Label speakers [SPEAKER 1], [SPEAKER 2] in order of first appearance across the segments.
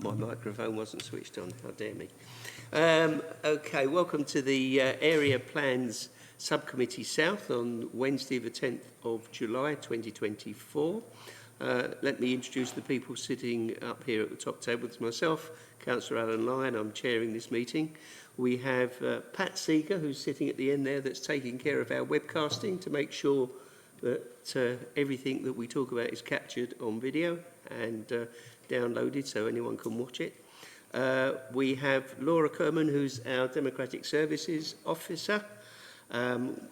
[SPEAKER 1] My microphone wasn't switched on, how dare me. Okay, welcome to the Area Plans Subcommittee South on Wednesday the 10th of July 2024. Let me introduce the people sitting up here at the top table. It's myself, Councillor Alan Lyon, I'm chairing this meeting. We have Pat Seeger, who's sitting at the end there, that's taking care of our webcasting to make sure that everything that we talk about is captured on video and downloaded so anyone can watch it. We have Laura Kerman, who's our Democratic Services Officer.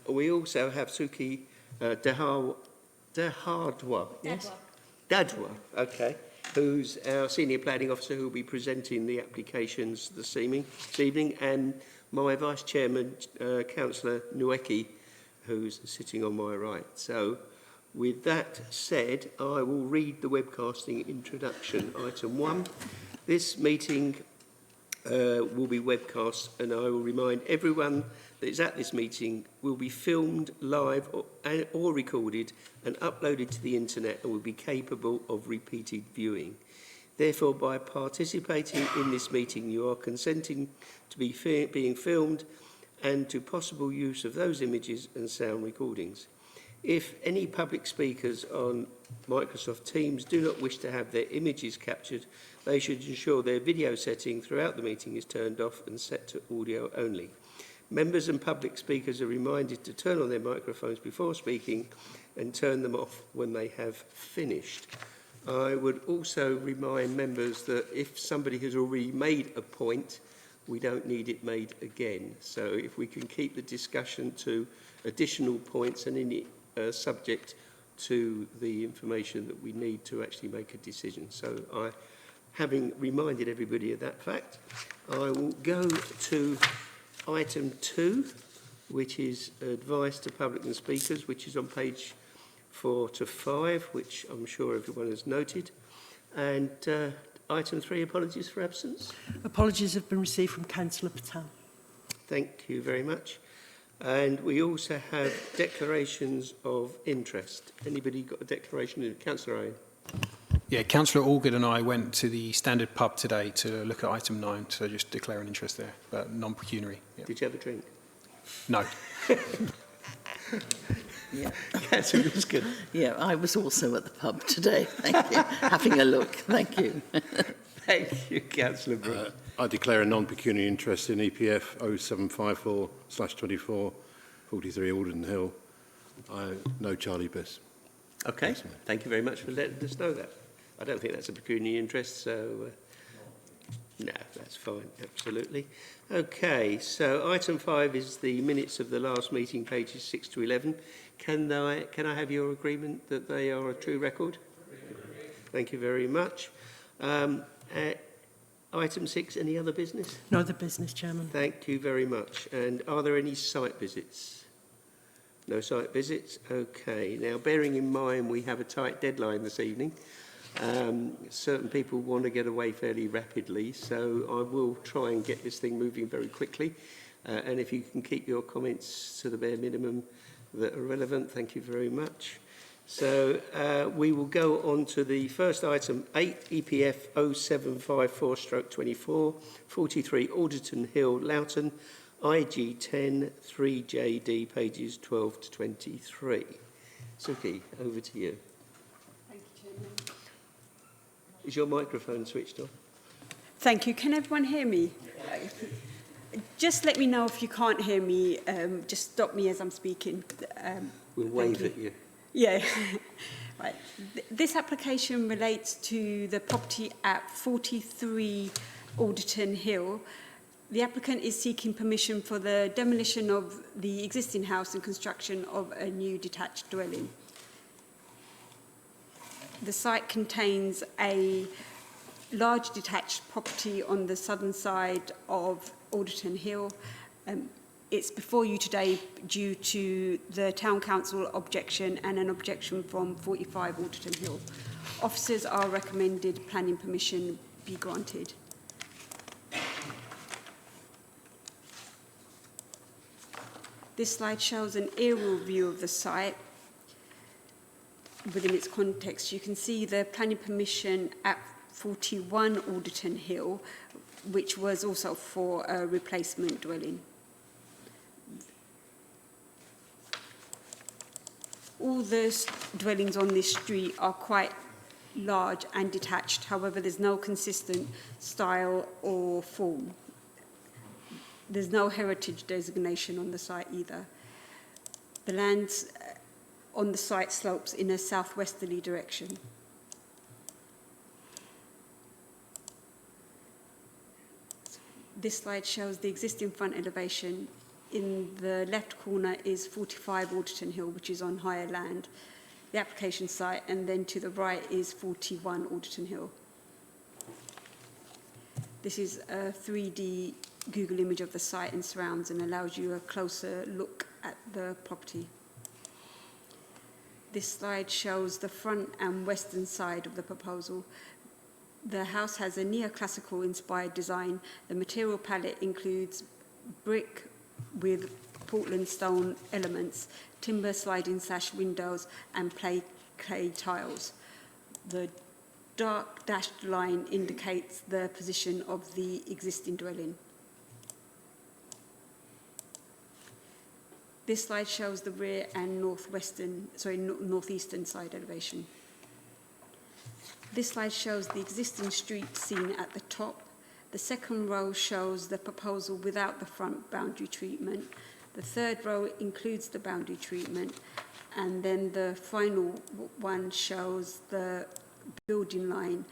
[SPEAKER 1] We also have Suki Dahadwa, yes? Dadwa, okay, who's our Senior Planning Officer who will be presenting the applications this evening, and my Vice Chairman, Councillor Nweki, who's sitting on my right. So, with that said, I will read the webcasting introduction. Item 1. This meeting will be webcast, and I will remind everyone that is at this meeting will be filmed live or recorded and uploaded to the internet and will be capable of repeated viewing. Therefore, by participating in this meeting, you are consenting to be being filmed and to possible use of those images and sound recordings. If any public speakers on Microsoft Teams do not wish to have their images captured, they should ensure their video setting throughout the meeting is turned off and set to audio only. Members and public speakers are reminded to turn on their microphones before speaking and turn them off when they have finished. I would also remind members that if somebody has already made a point, we don't need it made again. So if we can keep the discussion to additional points and any subject to the information that we need to actually make a decision. So having reminded everybody of that fact, I will go to item 2, which is advice to public and speakers, which is on page 4 to 5, which I'm sure everyone has noted. And item 3, apologies for absence.
[SPEAKER 2] Apologies have been received from Councillor Patel.
[SPEAKER 1] Thank you very much. And we also have declarations of interest. Anybody got a declaration? Councillor Owen.
[SPEAKER 3] Yeah, Councillor Allgood and I went to the Standard Pub today to look at item 9, so just declare an interest there, but non-pecuniary. Yeah.
[SPEAKER 1] Did you have a drink?
[SPEAKER 3] No.
[SPEAKER 2] Yeah.
[SPEAKER 1] Yes, it was good.
[SPEAKER 2] Yeah, I was also at the pub today. Thank you. Having a look. Thank you.
[SPEAKER 1] Thank you, Councillor Brooks.
[SPEAKER 4] I declare a non-pecuniary interest in EPF 0754/24 43 Alden Hill. I know Charlie Biss.
[SPEAKER 1] Okay, thank you very much for letting us know that. I don't think that's a pecuniary interest, so no, that's fine, absolutely. Okay, so item 5 is the minutes of the last meeting, pages 6 to 11. Can I have your agreement that they are a true record? Thank you very much. Item 6, any other business?
[SPEAKER 2] No other business, Chairman.
[SPEAKER 1] Thank you very much. And are there any site visits? No site visits? Okay. Now, bearing in mind we have a tight deadline this evening, certain people want to get away fairly rapidly, so I will try and get this thing moving very quickly. And if you can keep your comments to the bare minimum that are relevant, thank you very much. So we will go on to the first item, 8, EPF 0754/24, 43 Alderton Hill, Loughton, IG 10 3JD, pages 12 to 23. Suki, over to you.
[SPEAKER 5] Thank you, Chairman.
[SPEAKER 1] Is your microphone switched on?
[SPEAKER 5] Thank you. Can everyone hear me? Just let me know if you can't hear me. Just stop me as I'm speaking.
[SPEAKER 1] We'll wave at you.
[SPEAKER 5] Yeah. Right. This application relates to the property at 43 Alderton Hill. The applicant is seeking permission for the demolition of the existing house and construction of a new detached dwelling. The site contains a large detached property on the southern side of Alderton Hill. It's before you today due to the Town Council objection and an objection from 45 Alderton Hill. Officers are recommended planning permission be granted. This slide shows an aerial view of the site. Within its context, you can see the planning permission 41 Alderton Hill, which was also for a replacement dwelling. All the dwellings on this street are quite large and detached. However, there's no consistent style or form. There's no heritage designation on the site either. The land on the site slopes in a southwesterly direction. This slide shows the existing front elevation. In the left corner is 45 Alderton Hill, which is on higher land, the application site, and then to the right is 41 Alderton Hill. This is a 3D Google image of the site and surrounds and allows you a closer look at the property. This slide shows the front and western side of the proposal. The house has a neoclassical inspired design. The material palette includes brick with Portland stone elements, timber sliding sash windows and clay tiles. The dark dashed line indicates the position of the existing dwelling. This slide shows the rear and northeastern side elevation. This slide shows the existing street seen at the top. The second row shows the proposal without the front boundary treatment. The third row includes the boundary treatment. And then the final one shows the building line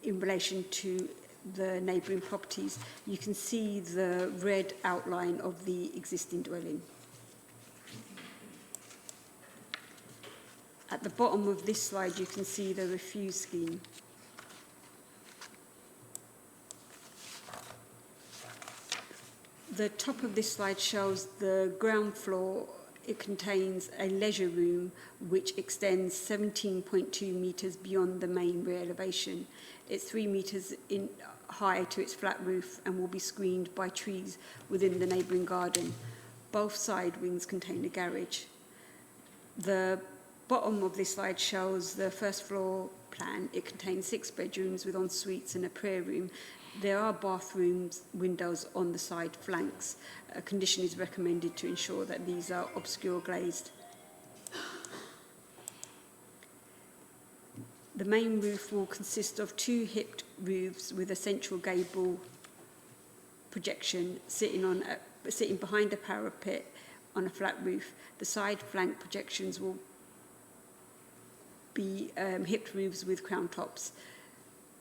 [SPEAKER 5] in relation to the neighbouring properties. You can see the red outline of the existing dwelling. At the bottom of this slide, you can see the refuse scheme. The top of this slide shows the ground floor. It contains a leisure room which extends 17.2 metres beyond the main rear elevation. It's 3 metres high to its flat roof and will be screened by trees within the neighbouring garden. Both side wings contain a garage. The bottom of this slide shows the first floor plan. It contains 6 bedrooms with en-suites and a prayer room. There are bathrooms, windows on the side flanks. A condition is recommended to ensure that these are obscure glazed. The main roof will consist of 2 hipped roofs with a central gable projection sitting behind a parapet on a flat roof. The side flank projections will be hipped roofs with crown tops.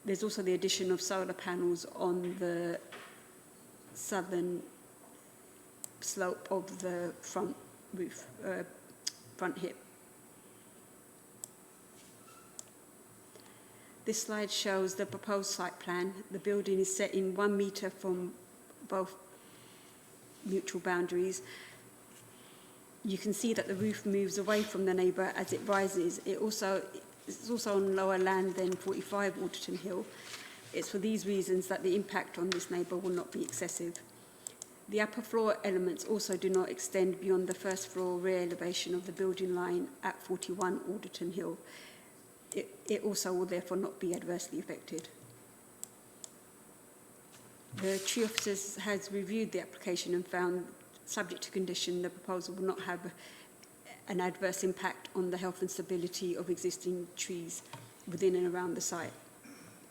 [SPEAKER 5] There's also the addition of solar panels on the southern slope of the front roof, front hip. This slide shows the proposed site plan. The building is set in 1 metre from both mutual boundaries. You can see that the roof moves away from the neighbour as it rises. It's also on lower land than 45 Alderton Hill. It's for these reasons that the impact on this neighbour will not be excessive. The upper floor elements also do not extend beyond the first floor rear elevation of the building line at 41 Alderton Hill. It also will therefore not be adversely affected. The tree officer has reviewed the application and found, subject to condition, the proposal will not have an adverse impact on the health and stability of existing trees within and around the site.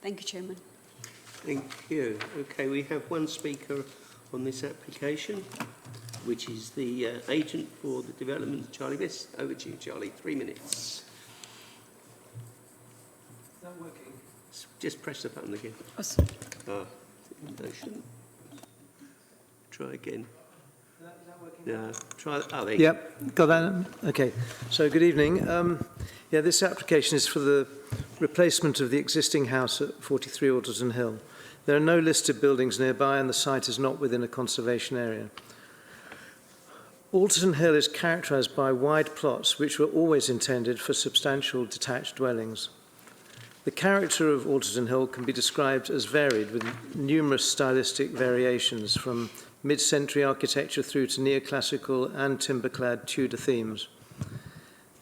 [SPEAKER 5] Thank you, Chairman.
[SPEAKER 1] Thank you. Okay, we have one speaker on this application, which is the agent for the development, Charlie Biss. Over to you, Charlie. 3 minutes.
[SPEAKER 6] Is that working?
[SPEAKER 1] Just press the button again.
[SPEAKER 5] Oh, sorry.
[SPEAKER 1] No, shouldn't. Try again.
[SPEAKER 6] Is that working?
[SPEAKER 1] No, try. Oh, there you go.
[SPEAKER 6] Yep, got that. Okay. So good evening. This application is for the replacement of the existing house at 43 Alderton Hill. There are no listed buildings nearby and the site is not within a conservation area. Alderton Hill is characterised by wide plots which were always intended for substantial detached dwellings. The character of Alderton Hill can be described as varied, with numerous stylistic variations from mid-century architecture through to neoclassical and timber-clad Tudor themes.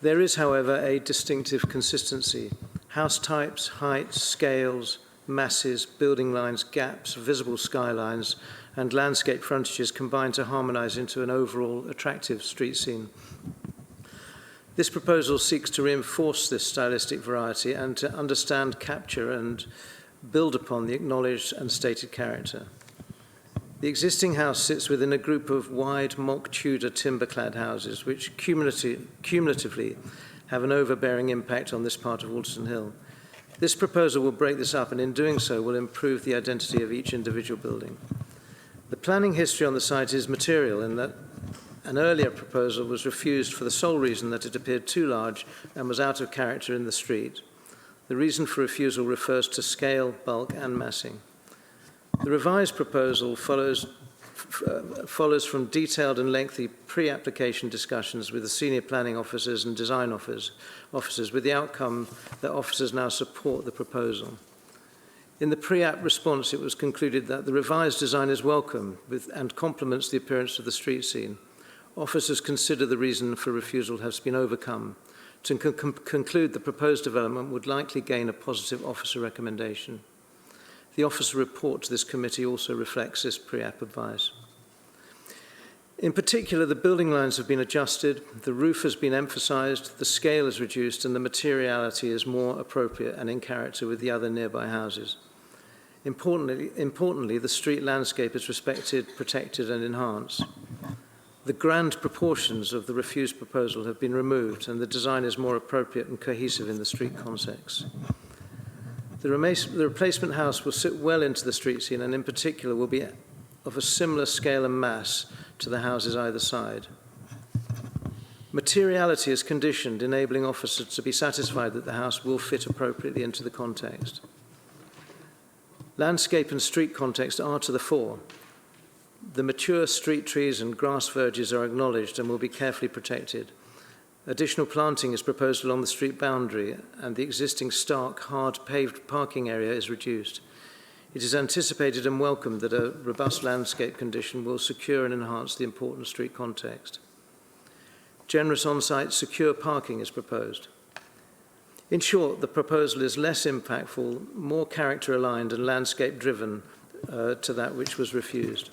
[SPEAKER 6] There is, however, a distinctive consistency. House types, heights, scales, masses, building lines, gaps, visible skylines, and landscape frontages combine to harmonise into an overall attractive street scene. This proposal seeks to reinforce this stylistic variety and to understand, capture, and build upon the acknowledged and stated character. The existing house sits within a group of wide mock Tudor timber-clad houses which cumulatively have an overbearing impact on this part of Alderton Hill. This proposal will break this up and in doing so will improve the identity of each individual building. The planning history on the site is material in that an earlier proposal was refused for the sole reason that it appeared too large and was out of character in the street. The reason for refusal refers to scale, bulk and massing. The revised proposal follows from detailed and lengthy pre-application discussions with the senior planning officers and design officers with the outcome that officers now support the proposal. In the pre-app response, it was concluded that the revised design is welcome and complements the appearance of the street scene. Officers consider the reason for refusal has been overcome. To conclude, the proposed development would likely gain a positive officer recommendation. The officer report to this committee also reflects this pre-app advice. In particular, the building lines have been adjusted, the roof has been emphasised, the scale is reduced, and the materiality is more appropriate and in character with the other nearby houses. Importantly, the street landscape is respected, protected, and enhanced. The grand proportions of the refused proposal have been removed, and the design is more appropriate and cohesive in the street context. The replacement house will sit well into the street scene and in particular will be of a similar scale and mass to the houses either side. Materiality is conditioned, enabling officers to be satisfied that the house will fit appropriately into the context. Landscape and street context are to the fore. The mature street trees and grass verges are acknowledged and will be carefully protected. Additional planting is proposed along the street boundary and the existing stark, hard paved parking area is reduced. It is anticipated and welcomed that a robust landscape condition will secure and enhance the important street context. Generous on-site secure parking is proposed. In short, the proposal is less impactful, more character-aligned and landscape-driven to that which was refused.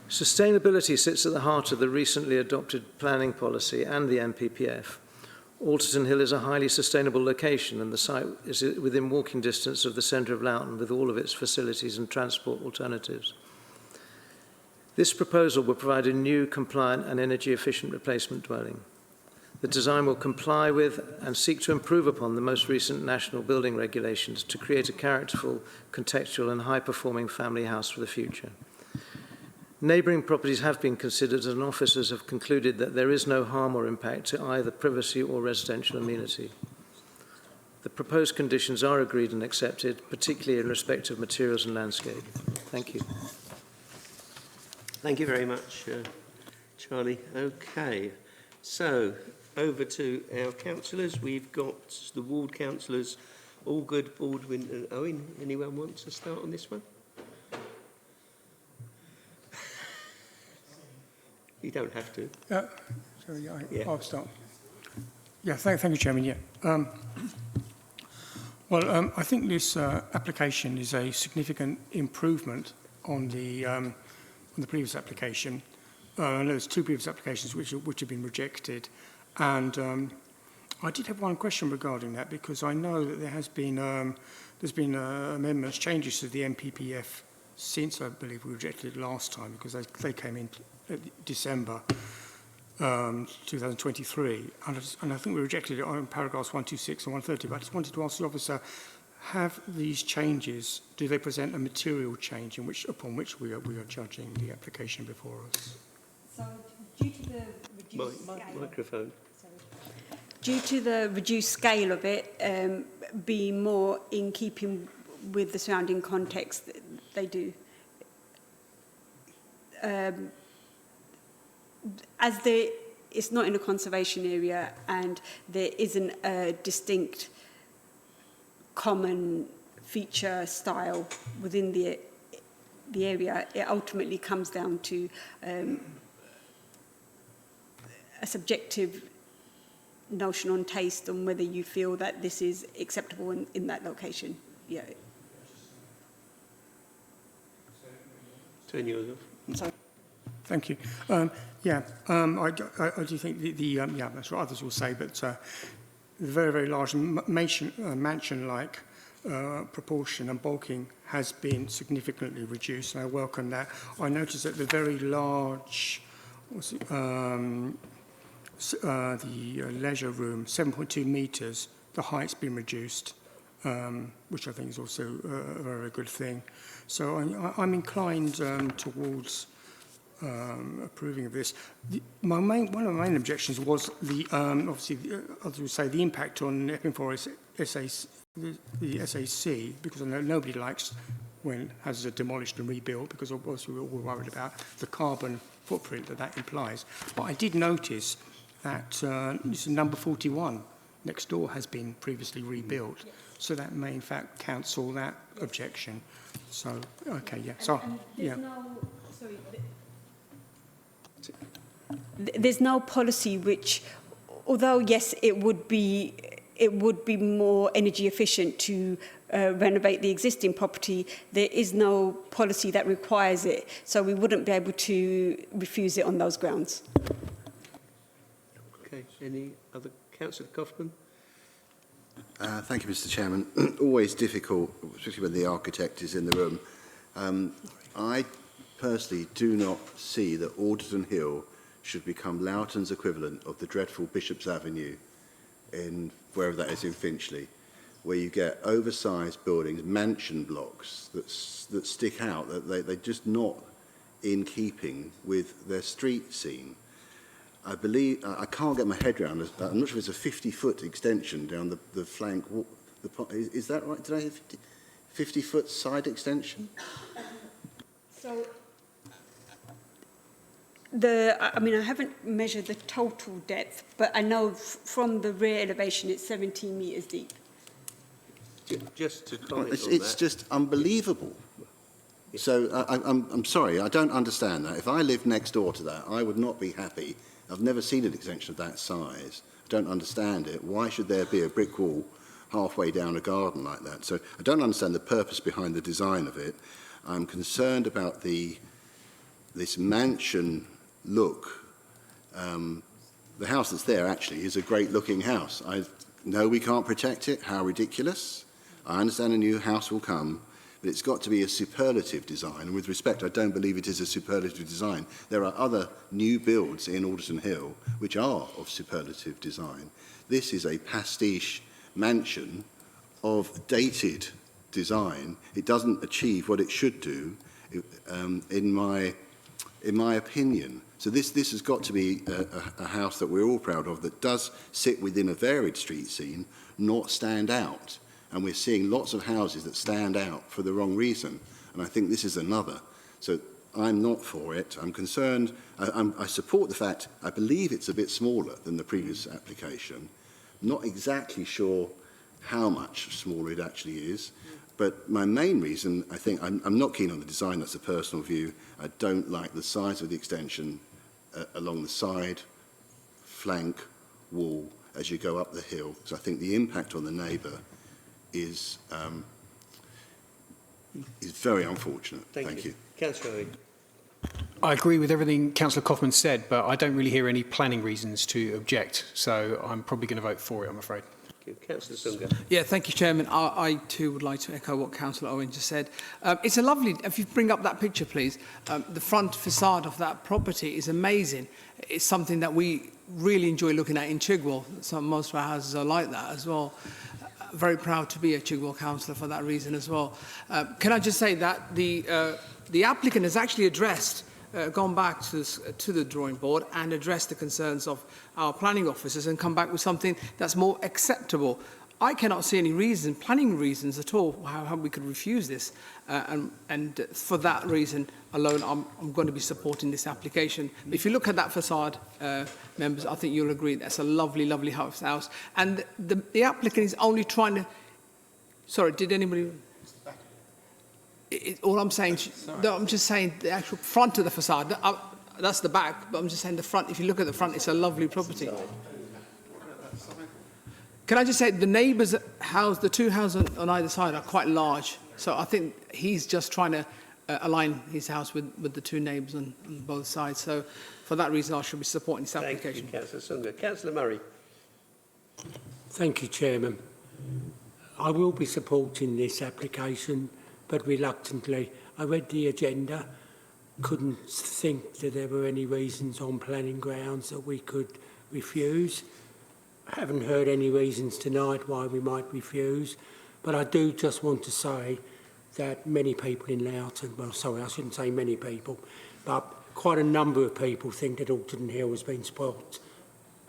[SPEAKER 6] Sustainability sits at the heart of the recently adopted planning policy and the MPPF. Alderton Hill is a highly sustainable location and the site is within walking distance of the centre of Loughton with all of its facilities and transport alternatives. This proposal will provide a new, compliant and energy-efficient replacement dwelling. The design will comply with and seek to improve upon the most recent national building regulations to create a characterful, contextual and high-performing family house for the future. Neighbouring properties have been considered and officers have concluded that there is no harm or impact to either privacy or residential amenity. The proposed conditions are agreed and accepted, particularly in respect of materials and landscape. Thank you.
[SPEAKER 1] Thank you very much, Charlie. Okay, so over to our councillors. We've got the ward councillors, Allgood, Baldwin and Owen. Anyone want to start on this one? You don't have to.
[SPEAKER 7] I'll start. Yeah, thank you, Chairman. Yeah. I think this application is a significant improvement on the previous application. I know there's two previous applications which have been rejected, and I did have one question regarding that because I know that there's been amendments, changes to the MPPF since I believe we rejected it last time because they came in December 2023, and I think we rejected it on paragraphs 126 and 130, but I just wanted to ask the officer, have these changes, do they present a material change upon which we are judging the application before us?
[SPEAKER 5] So, due to the reduced
[SPEAKER 1] microphone.
[SPEAKER 5] Due to the reduced scale of it being more in keeping with the surrounding context, they do. As it's not in a conservation area and there isn't a distinct common feature style within the area, it ultimately comes down to a subjective notion on taste on whether you feel that this is acceptable in that location. Yeah.
[SPEAKER 1] Turn yours off.
[SPEAKER 5] Sorry.
[SPEAKER 7] Thank you. I do think yeah, that's what others will say, but the very, very large mansion-like proportion and bulking has been significantly reduced, and I welcome that. I noticed that the very large, the leisure room, 7.2 metres, the height's been reduced, which I think is also a very, very good thing. So I'm inclined towards approving of this. One of my main objections was obviously, as we say, the impact on Epping Forest the SAC, because I know nobody likes when houses are demolished and rebuilt, because obviously we're all worried about the carbon footprint that implies. But I did notice that this is number 41 next door has been previously rebuilt, so that may in fact cancel that objection. So okay, yeah. So yeah.
[SPEAKER 5] There's no policy which, although yes, it would be more energy efficient to renovate the existing property, there is no policy that requires it, so we wouldn't be able to refuse it on those grounds.
[SPEAKER 1] Okay, any other? Councillor Kaufman?
[SPEAKER 8] Thank you, Mr. Chairman. Always difficult, especially when the architect is in the room. I personally do not see that Alderton Hill should become Loughton's equivalent of the dreadful Bishop's Avenue in wherever that is in Finchley, where you get oversized buildings, mansion blocks that stick out, that they're just not in keeping with their street scene. I believe, I can't get my head around it. I'm not sure if it's a 50-foot extension down the flank. Is that right? Did I have 50-foot side extension?
[SPEAKER 5] So, I mean, I haven't measured the total depth, but I know from the rear elevation it's 17 metres deep.
[SPEAKER 1] Just to comment on
[SPEAKER 8] It's
[SPEAKER 1] that.
[SPEAKER 8] just unbelievable. So I'm sorry, I don't understand that. If I lived next door to that, I would not be happy. I've never seen an extension of that size. I don't understand it. Why should there be a brick wall halfway down a garden like that? So I don't understand the purpose behind the design of it. I'm concerned about this mansion look. The house that's there actually is a great looking house. I know we can't protect it. How ridiculous. I understand a new house will come, but it's got to be a superlative design. And with respect, I don't believe it is a superlative design. There are other new builds in Alderton Hill which are of superlative design. This is a pastiche mansion of dated design. It doesn't achieve what it should do, in my opinion. So this has got to be a house that we're all proud of, that does sit within a varied street scene, not stand out. And we're seeing lots of houses that stand out for the wrong reason. And I think this is another. So I'm not for it. I'm concerned. I support the fact, I believe it's a bit smaller than the previous application. Not exactly sure how much smaller it actually is. But my main reason, I think, I'm not keen on the design. That's a personal view. I don't like the size of the extension along the side, flank, wall as you go up the hill. So I think the impact on the neighbour is very unfortunate. Thank you.
[SPEAKER 1] Councillor Owen.
[SPEAKER 3] I agree with everything Councillor Kaufman said, but I don't really hear any planning reasons to object, so I'm probably going to vote for it, I'm afraid.
[SPEAKER 1] Councillor Sunga.
[SPEAKER 9] Yeah, thank you, Chairman. I too would like to echo what Councillor Owen just said. It's a lovely, if you bring up that picture, please, the front facade of that property is amazing. It's something that we really enjoy looking at in Chigwell. Most of our houses are like that as well. Very proud to be a Chigwell councillor for that reason as well. Can I just say that the applicant has actually addressed, gone back to the drawing board and addressed the concerns of our planning officers and come back with something that's more acceptable. I cannot see any reason, planning reasons at all, how we could refuse this. And for that reason alone, I'm going to be supporting this application. If you look at that facade, members, I think you'll agree that's a lovely, lovely house. And the applicant is only trying to... Sorry, did anybody... all I'm saying... No, I'm just saying the actual front of the facade. That's the back, but I'm just saying the front. If you look at the front, it's a lovely property. Can I just say, the neighbours' house, the two houses on either side are quite large. So I think he's just trying to align his house with the two neighbours on both sides. So for that reason, I should be supporting this application.
[SPEAKER 1] Thank you, Councillor Sunga. Councillor Murray.
[SPEAKER 10] Thank you, Chairman. I will be supporting this application, but reluctantly. I read the agenda, couldn't think that there were any reasons on planning grounds that we could refuse. Haven't heard any reasons tonight why we might refuse, but I do just want to say that many people in Loughton, well, sorry, I shouldn't say many people, but quite a number of people think that Alton Hill has been spoilt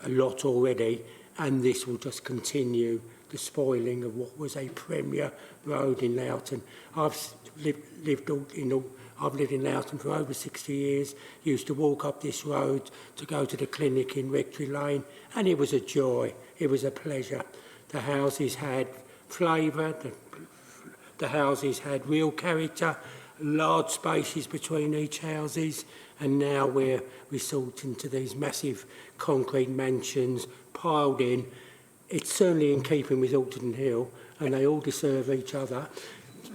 [SPEAKER 10] a lot already, and this will just continue the spoiling of what was a premier road in Loughton. I've lived in Loughton for over 60 years, used to walk up this road to go to the clinic in Rectory Lane, and it was a joy, it was a pleasure. The houses had flavour, the houses had real character, large spaces between each houses, and now we're resorting to these massive concrete mansions piled in. It's certainly in keeping with Alton Hill, and they all deserve each other.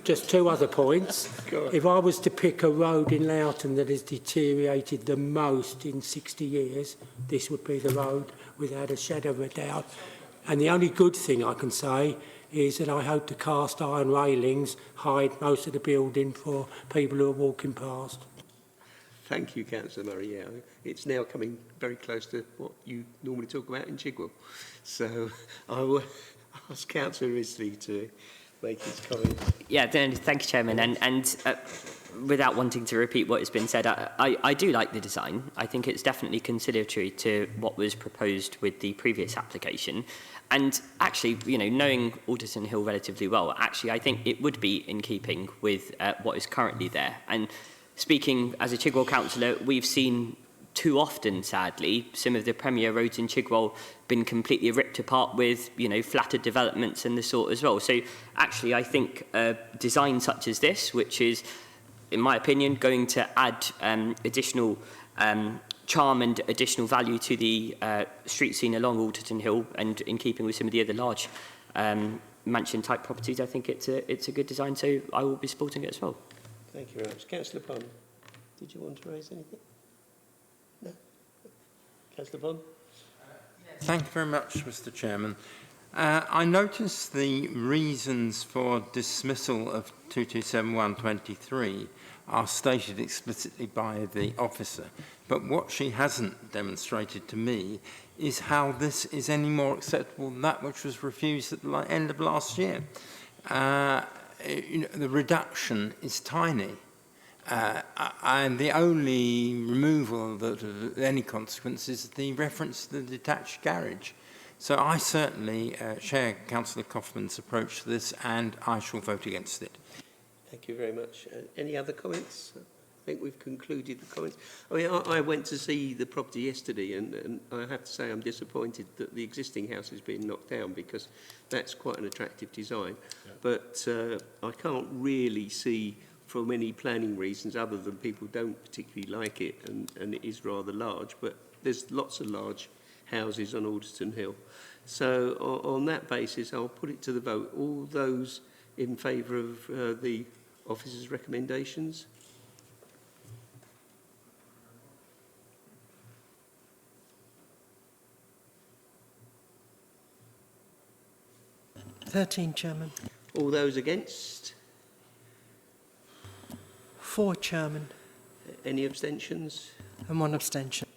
[SPEAKER 10] Just two other points. If I was to pick a road in Loughton that has deteriorated the most in 60 years, this would be the road, without a shadow of a doubt. And the only good thing I can say is that I hope the cast iron railings hide most of the building for people who are walking past.
[SPEAKER 1] Thank you, Councillor Murray. Yeah, it's now coming very close to what you normally talk about in Chigwell. So I will ask Councillor Risley to make his comments.
[SPEAKER 11] Yeah, thank you, Chairman. And without wanting to repeat what has been said, I do like the design. I think it's definitely conciliatory to what was proposed with the previous application. And actually, you know, knowing Alderton Hill relatively well, actually, I think it would be in keeping with what is currently there. And speaking as a Chigwell councillor, we've seen too often, sadly, some of the premier roads in Chigwell been completely ripped apart with, you know, flattered developments and the sort as well. So actually, I think a design such as this, which is, in my opinion, going to add additional charm and additional value to the street scene along Alderton Hill, and in keeping with some of the other large mansion-type properties, I think it's a good design. So I will be supporting it as well.
[SPEAKER 1] Thank you very much. Councillor Pond, did you want to raise anything? No? Councillor Pond?
[SPEAKER 12] Thank you very much, Mr. Chairman. I noticed the reasons for dismissal of 227123 are stated explicitly by the officer, but what she hasn't demonstrated to me is how this is any more acceptable than that which was refused at the end of last year. You know, the reduction is tiny, and the only removal of any consequence is the reference to the detached garage. So I certainly share Councillor Kaufmann's approach to this, and I shall vote against it.
[SPEAKER 1] Thank you very much. Any other comments? I think we've concluded the comments. I mean, I went to see the property yesterday, and I have to say I'm disappointed that the existing house has been knocked down, because that's quite an attractive design. Yeah. But I can't really see, from any planning reasons, other than people don't particularly like it, and it is rather large, but there's lots of large houses on Alderton Hill. So on that basis, I'll put it to the vote. All those in favour of the officer's recommendations?
[SPEAKER 13] Chairman.
[SPEAKER 1] All those against?
[SPEAKER 13] 4, Chairman.
[SPEAKER 1] Any abstentions?
[SPEAKER 13] And 1 abstention.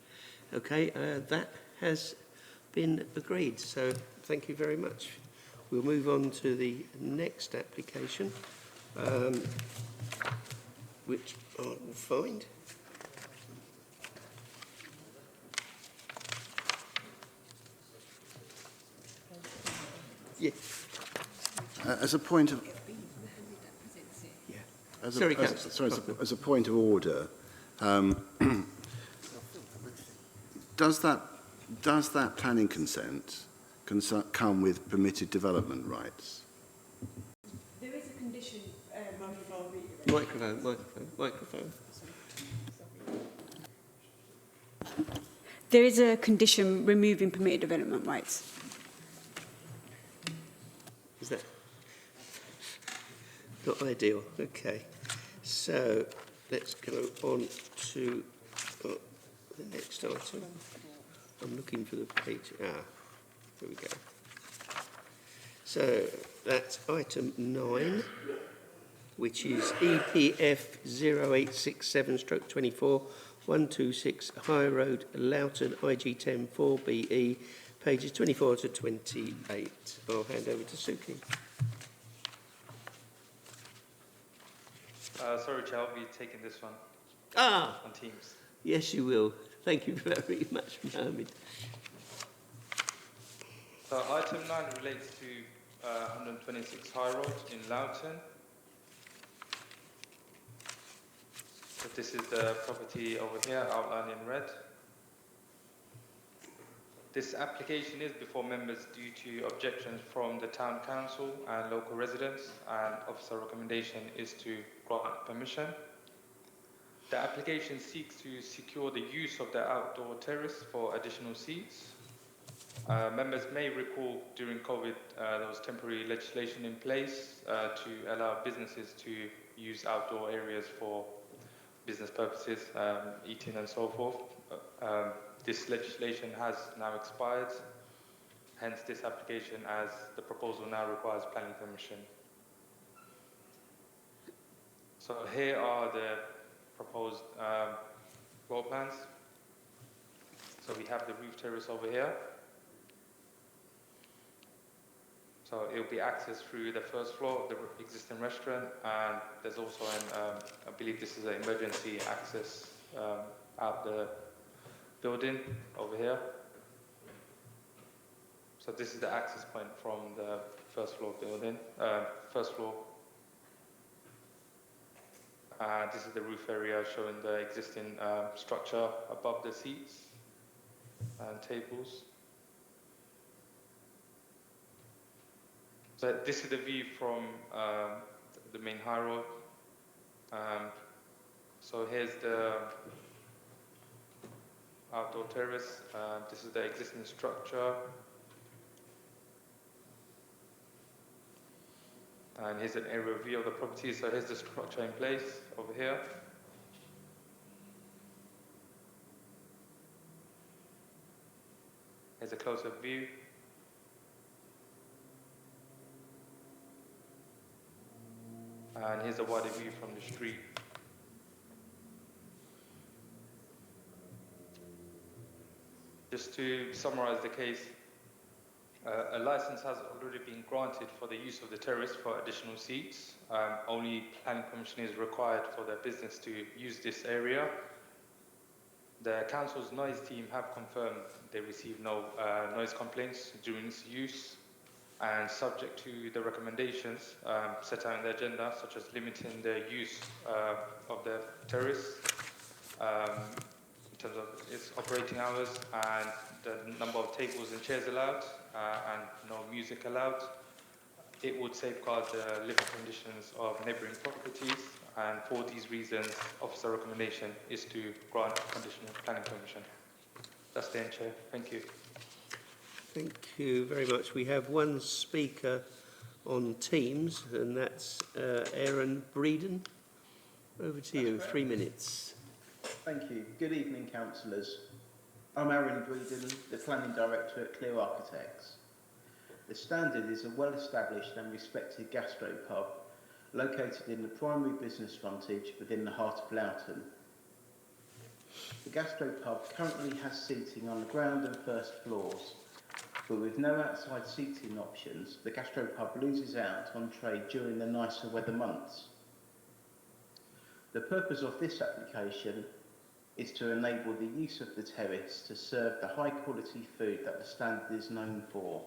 [SPEAKER 1] Okay, that has been agreed, so thank you very much. We'll move on to the next application, which I will find. Yeah.
[SPEAKER 8] As a point of... As a point of order, does that planning consent come with permitted development rights?
[SPEAKER 5] There is a condition...
[SPEAKER 1] Microphone.
[SPEAKER 5] There is a condition removing permitted development rights.
[SPEAKER 1] Is that not ideal? Okay. So let's go on to the next item. I'm looking for the page. Here we go. So that's item 9, which is EPF 0867/24 126 High Road, Loughton, IG10 4BE, pages 24 to 28. I'll hand over to Suki.
[SPEAKER 14] Sorry, Chair, I'll be taking this one on Teams.
[SPEAKER 1] Yes, you will. Thank you very much, Mohammed.
[SPEAKER 14] So item 9 relates to 126 High Road in Loughton. So this is the property over here, outlined in red. This application is before members due to objections from the Town Council and local residents, and officer recommendation is to grant permission. The application seeks to secure the use of the outdoor terrace for additional seats. Members may recall during COVID there was temporary legislation in place to allow businesses to use outdoor areas for business purposes, eating and so forth. This legislation has now expired, hence this application, as the proposal now requires planning permission. So here are the proposed floor plans. So we have the roof terrace over here. So it will be accessed through the first floor of the existing restaurant, and there's also an, I believe this is an emergency access out the building over here. So this is the access point from the first floor building, first floor. This is the roof area showing the existing structure above the seats and tables. So this is the view from the main high road. So here's the outdoor terrace. This is the existing structure. And here's an aerial view of the property. So here's the structure in place over here. Here's a close-up view. And here's a wider view from the street. Just to summarize the case, a license has already been granted for the use of the terrace for additional seats. Only planning permission is required for the business to use this area. The council's noise team have confirmed they received no noise complaints during its use, and subject to the recommendations set out in the agenda, such as limiting the use of the terrace in terms of its operating hours and the number of tables and chairs allowed, and no music allowed, it would safeguard the living conditions of neighbouring properties, and for these reasons, officer recommendation is to grant conditional planning permission. That's the end, Chair. Thank you.
[SPEAKER 1] Thank you very much. We have one speaker on Teams, and that's Aaron Breeden. Over to you, 3 minutes.
[SPEAKER 15] Thank you. Good evening, councillors. I'm Aaron Breeden, the Planning Director at Clear Architects. The Standard is a well-established and respected gastropub located in the primary business frontage within the heart of Loughton. The gastropub currently has seating on the ground and first floors, but with no outside seating options, the gastropub loses out on trade during the nicer weather months. The purpose of this application is to enable the use of the terrace to serve the high quality food that the Standard is known for.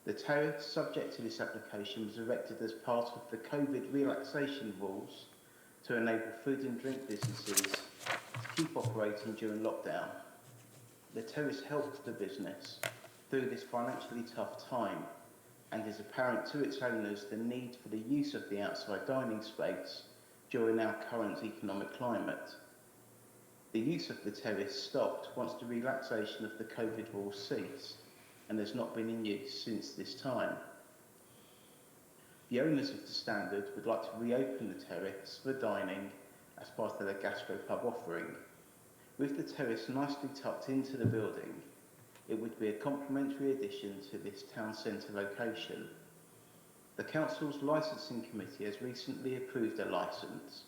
[SPEAKER 15] The terrace, subject to this application, was erected as part of the COVID relaxation rules to enable food and drink businesses to keep operating during lockdown. The terrace helped the business through this financially tough time, and is apparent to its owners the need for the use of the outside dining space during our current economic climate. The use of the terrace stopped once the relaxation of the COVID rules ceased, and has not been in use since this time. The owners of the standard would like to reopen the terrace for dining as part of their gastropub offering. With the terrace nicely tucked into the building, it would be a complementary addition to this town centre location. The Council's licensing committee has recently approved a licence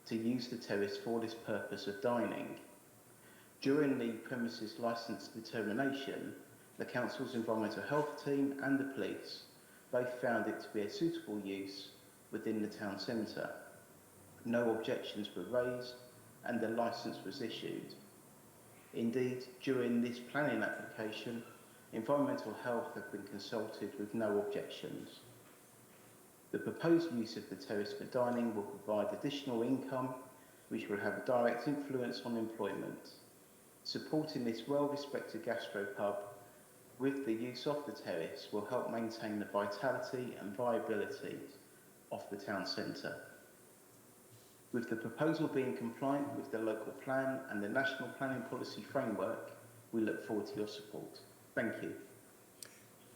[SPEAKER 15] to use the terrace for this purpose of dining. During the premises licence determination, the Council's environmental health team and the police both found it to be a suitable use within the town centre. No objections were raised and the licence was issued. Indeed, during this planning application, environmental health have been consulted with no objections. The proposed use of the terrace for dining will provide additional income, which will have a direct influence on employment. Supporting this well-respected gastropub with the use of the terrace will help maintain the vitality and viability of the town centre. With the proposal being compliant with the local plan and the National Planning Policy Framework, we look forward to your support. Thank you.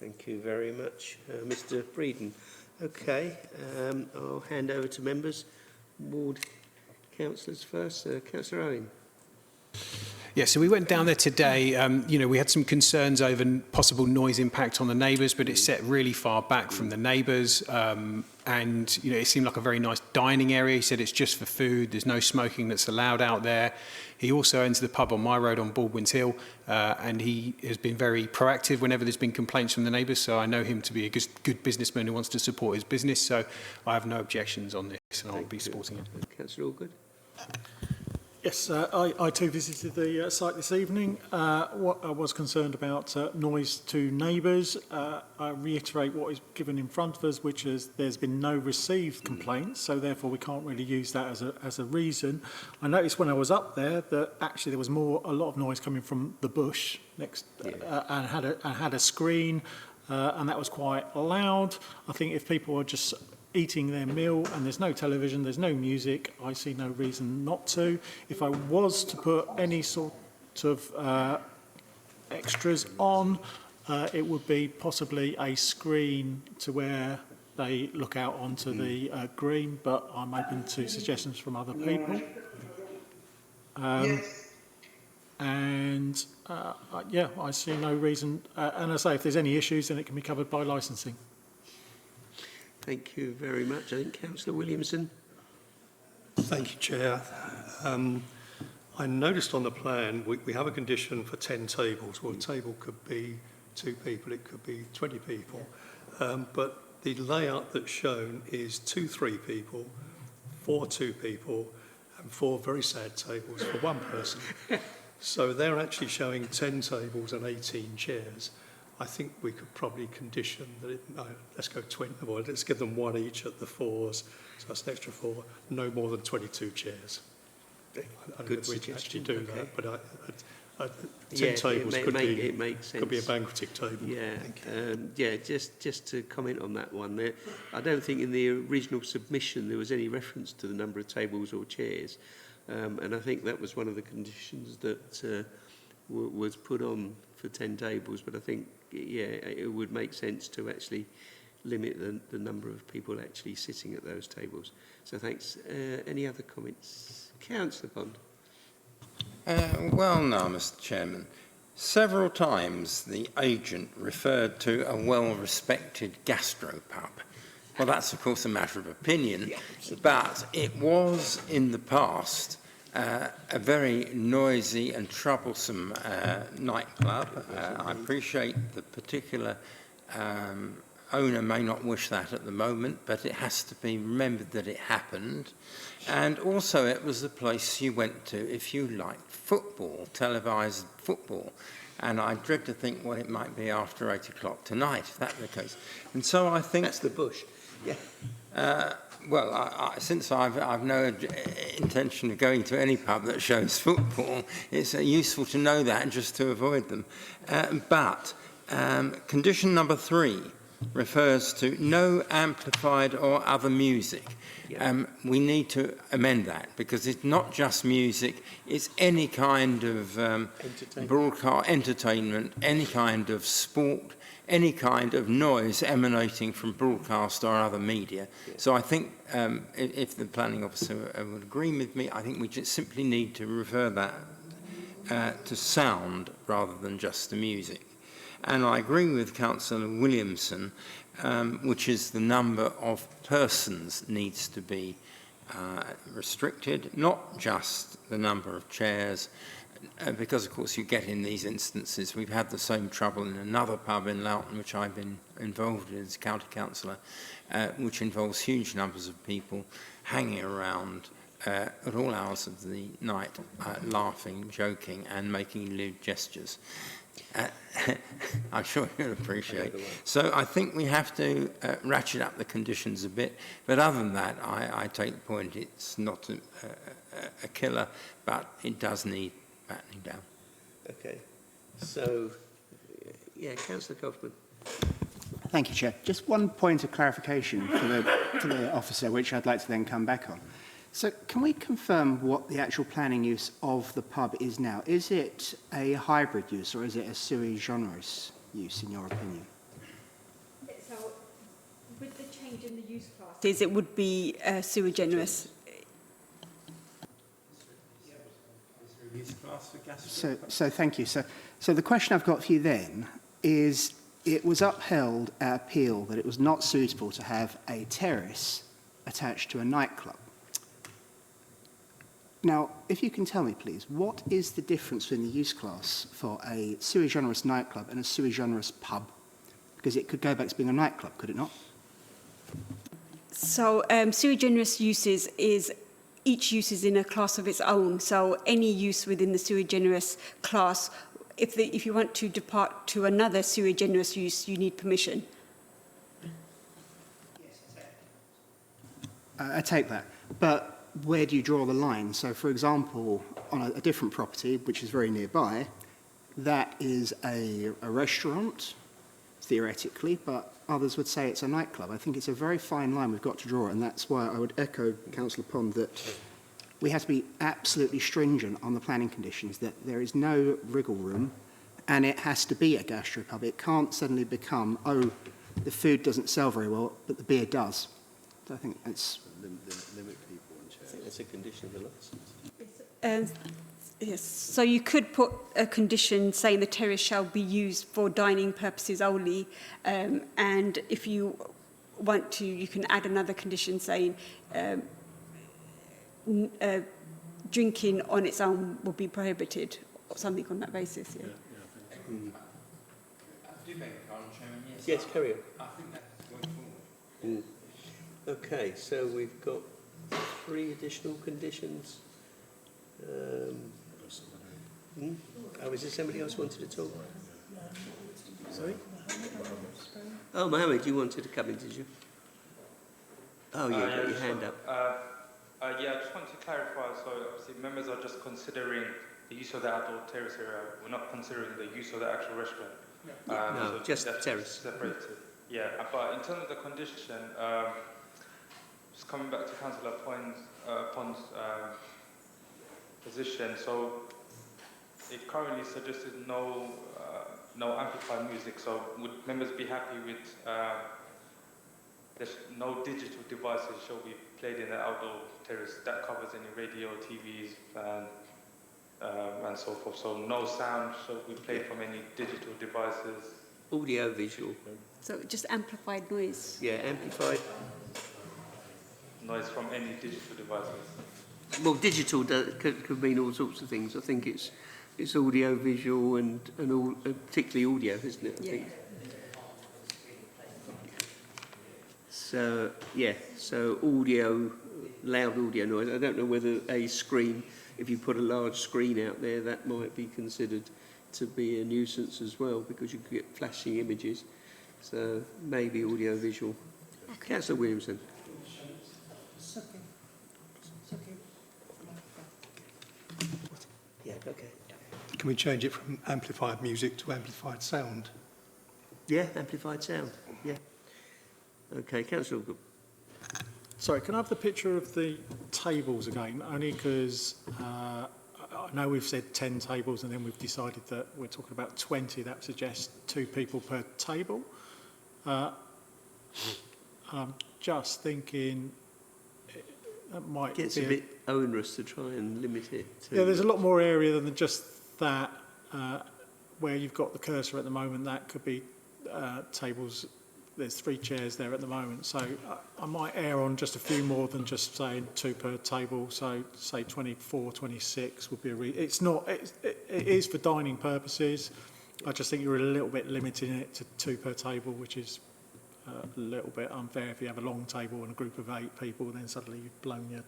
[SPEAKER 1] Thank you very much, Mr. Breeden. Okay, I'll hand over to members. Ward councillors first. Councillor Owen.
[SPEAKER 3] Yeah, so we went down there today. We had some concerns over possible noise impact on the neighbours, but it's set really far back from the neighbours. And it seemed like a very nice dining area. He said it's just for food. There's no smoking that's allowed out there. He also owns the pub on my road on Baldwin's Hill, and he has been very proactive whenever there's been complaints from the neighbours. So I know him to be a good businessman who wants to support his business. So I have no objections on this, and I'll be supporting it.
[SPEAKER 1] Councillor Allgood.
[SPEAKER 16] Yes, I too visited the site this evening. What I was concerned about noise to neighbours. I reiterate what is given in front of us, which is there's been no received complaints, so therefore we can't really use that as a reason. I noticed when I was up there that actually there was a lot of noise coming from the bush next, and had a screen, and that was quite loud. I think if people are just eating their meal and there's no television, there's no music, I see no reason not to. If I was to put any sort of extras on, it would be possibly a screen to where they look out onto the green, but I'm open to suggestions from other people. And I see no reason, and I say if there's any issues then it can be covered by licensing.
[SPEAKER 1] Thank you very much. I think Councillor Williamson.
[SPEAKER 17] Thank you, Chair. I noticed on the plan we have a condition for 10 tables. Well, a table could be 2 people, it could be 20 people. But the layout that's shown is 2 3 people, 4 2 people, and 4 very sad tables for 1 person. So they're actually showing 10 tables and 18 chairs. I think we could probably condition that let's go 20, well, let's give them 1 each at the 4s, so that's an extra 4, no more than 22 chairs. I don't know if we can actually do that, but 10 tables could be a banqueting table.
[SPEAKER 1] Yeah, just to comment on that one there, I don't think in the original submission there was any reference to the number of tables or chairs, and I think that was one of the conditions that was put on for 10 tables, but I think, it would make sense to actually limit the number of people actually sitting at those tables. So thanks. Any other comments? Councillor Bond.
[SPEAKER 12] Well, now, Mr. Chairman, several times the agent referred to a well-respected gastropub. Well, that's, of course, a matter of opinion, but it was in the past a very noisy and troublesome nightclub. I appreciate the particular owner may not wish that at the moment, but it has to be remembered that it happened. And also it was the place you went to if you liked football, televised football. And I dread to think what it might be after 8 o'clock tonight, if that's the case. And so I think...
[SPEAKER 1] That's the bush, yeah.
[SPEAKER 12] Well, since I've no intention of going to any pub that shows football, it's useful to know that just to avoid them. But condition number 3 refers to no amplified or other music. We need to amend that because it's not just music, it's any kind of broadcast entertainment, any kind of sport, any kind of noise emanating from broadcast or other media. So I think if the planning officer would agree with me, I think we just simply need to refer that to sound rather than just the music. And I agree with Councillor Williamson, which is the number of persons needs to be restricted, not just the number of chairs, because of course you get in these instances, we've had the same trouble in another pub in Loughton, which I've been involved in as county councillor, which involves huge numbers of people hanging around at all hours of the night, laughing, joking and making lewd gestures. I'm sure you'll appreciate. So I think we have to ratchet up the conditions a bit, but other than that, I take the point, it's not a killer, but it does need battening down.
[SPEAKER 1] Okay. So, yeah, Councillor Kaufman.
[SPEAKER 18] Thank you, Chair. Just one point of clarification for the officer, which I'd like to then come back on. So can we confirm what the actual planning use of the pub is now? Is it a hybrid use or is it a sui generis use, in your opinion?
[SPEAKER 5] So, with the change in the use classes, it would be sui generis.
[SPEAKER 18] So thank you. So the question I've got for you then is, it was upheld at appeal that it was not suitable to have a terrace attached to a nightclub. Now, if you can tell me, please, what is the difference between the use class for a sui generis nightclub and a sui generis pub? Because it could go back to being a nightclub, could it not?
[SPEAKER 5] So, sui generis uses is, each use is in a class of its own. So, any use within the sui generis class, if you want to depart to another sui generis use, you need permission.
[SPEAKER 18] I take that. But where do you draw the line? So, for example, on a different property, which is very nearby, that is a restaurant, theoretically, but others would say it's a nightclub. I think it's a very fine line we've got to draw, and that's why I would echo Councillor Pond that we have to be absolutely stringent on the planning conditions, that there is no wriggle room, and it has to be a gastropub. It can't suddenly become, oh, the food doesn't sell very well, but the beer does. So I think it's...
[SPEAKER 8] Limit people and chairs.
[SPEAKER 1] I think that's a condition of the license.
[SPEAKER 5] Yes, so you could put a condition saying the terrace shall be used for dining purposes only, and if you want to, you can add another condition saying drinking on its own will be prohibited, or something on that basis. Yeah.
[SPEAKER 1] Yes, carry on. I think that's going forward. Okay, so we've got 3 additional conditions. Oh, is there somebody else wanted to talk? Sorry? Oh, Mohammed, you wanted to come in, did you? Oh, yeah, got your hand up.
[SPEAKER 14] Yeah, I just wanted to clarify, so obviously members are just considering the use of the outdoor terrace area. We're not considering the use of the actual restaurant.
[SPEAKER 1] No,
[SPEAKER 14] so
[SPEAKER 1] just
[SPEAKER 14] that's
[SPEAKER 1] terrace.
[SPEAKER 14] Separated. Yeah, but in terms of the condition, just coming back to Councillor Pond's position, so it currently suggested no amplified music, so would members be happy with there's no digital devices shall be played in the outdoor terrace that covers any radio, TVs and so forth, so no sound shall be played from any digital devices?
[SPEAKER 1] Audio visual.
[SPEAKER 5] So just amplified noise.
[SPEAKER 1] Yeah, amplified.
[SPEAKER 14] Noise from any digital devices?
[SPEAKER 1] Well, digital could mean all sorts of things. I think it's audio, visual, and all, particularly audio, isn't it? I think. So yeah, so audio, loud audio noise. I don't know whether a screen, if you put a large screen out there, that might be considered to be a nuisance as well, because you could get flashing images. So maybe audio, visual. Okay. Councillor Williamson. Yeah, okay.
[SPEAKER 17] Can we change it from amplified music to amplified sound?
[SPEAKER 1] Yeah, amplified sound. Yeah. Okay, Councillor Good.
[SPEAKER 16] Sorry, can I have the picture of the tables again? Only because I know we've said 10 tables and then we've decided that we're talking about 20. That suggests 2 people per table. I'm just thinking that might
[SPEAKER 1] Gets
[SPEAKER 16] be
[SPEAKER 1] a bit onerous to try and limit it to...
[SPEAKER 16] Yeah, there's a lot more area than just that where you've got the cursor at the moment. That could be tables. There's 3 chairs there at the moment, so I might err on just a few more than just saying 2 per table. So say 24, 26 would be it's not. It is for dining purposes. I just think you're a little bit limiting it to 2 per table, which is a little bit unfair. If you have a long table and a group of 8 people, then suddenly you've blown your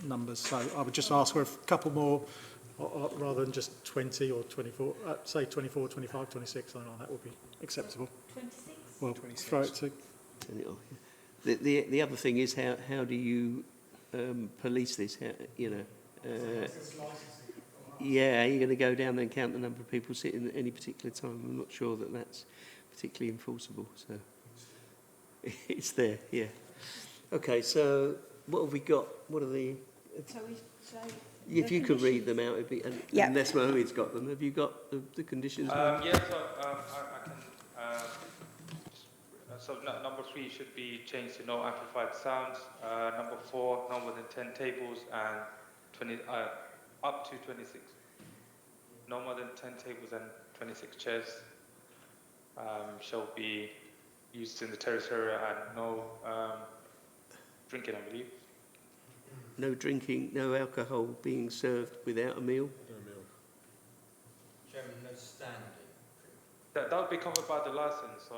[SPEAKER 16] numbers. So I would just ask for a couple more, rather than just 20 or 24. Say 24, 25, 26. Something like that would be acceptable.
[SPEAKER 5] 26.
[SPEAKER 16] Well, 26. Throw it to...
[SPEAKER 1] Turn it off. The other thing is how do you police this? How, you know, yeah, are you going to go down there and count the number of people sitting at any particular time? I'm not sure that that's particularly enforceable. So it's there, yeah. Okay, so what have we got? What are the? If you could read them out, it'd be, unless Mohammed's got them. Have you got the conditions?
[SPEAKER 14] Yeah, so I can. So number 3 should be changed to no amplified sounds. Number 4, no more than 10 tables and 20 up to 26. No more than 10 tables and 26 chairs shall be used in the terrace area, and no drinking, I believe.
[SPEAKER 1] No drinking, no alcohol being served without a meal?
[SPEAKER 12] Chairman, no standing.
[SPEAKER 14] That would be covered by the licence, so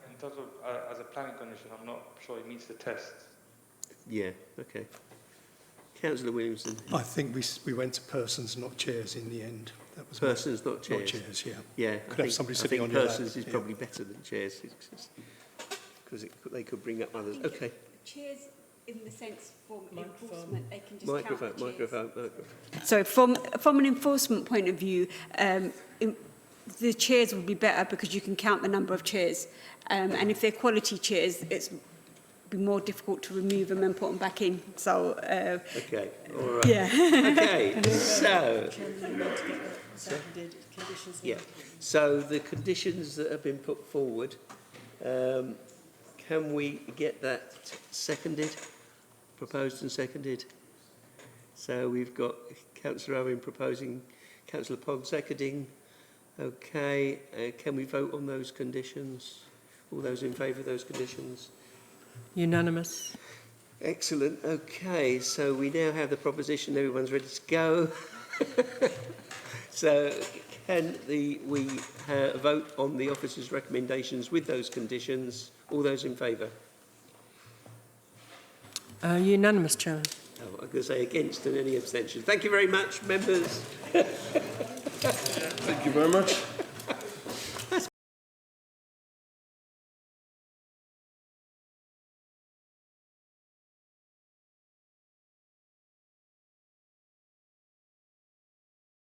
[SPEAKER 14] in terms of as a planning condition, I'm not sure it meets the test.
[SPEAKER 1] Yeah, okay. Councillor Williamson.
[SPEAKER 17] I think we went to persons, not chairs, in the end. That was
[SPEAKER 1] persons, not chairs.
[SPEAKER 17] Not chairs, yeah.
[SPEAKER 1] Yeah,
[SPEAKER 17] Could have somebody sitting on your lap.
[SPEAKER 1] Persons is probably better than chairs because they could bring up others. Okay.
[SPEAKER 5] Chairs, in the sense from enforcement, they can just count the chairs.
[SPEAKER 1] Microphone.
[SPEAKER 5] So from an enforcement point of view, the chairs would be better because you can count the number of chairs. And if they're quality chairs, it's be more difficult to remove them and put them back in. So
[SPEAKER 1] okay, all right.
[SPEAKER 5] Yeah.
[SPEAKER 1] Okay, so
[SPEAKER 13] Conditions.
[SPEAKER 1] yeah. So the conditions that have been put forward, can we get that seconded, proposed and seconded? So we've got Councillor Owen proposing, Councillor Pond seconding. Okay, can we vote on those conditions? All those in favour of those conditions?
[SPEAKER 13] Unanimous.
[SPEAKER 1] Excellent. Okay, so we now have the proposition. Everyone's ready to go. So can we vote on the officer's recommendations with those conditions? All those in favour?
[SPEAKER 13] Unanimous, Chairman.
[SPEAKER 1] Oh, I'm going to say against and any abstentions. Thank you very much, members.
[SPEAKER 4] Thank you very much.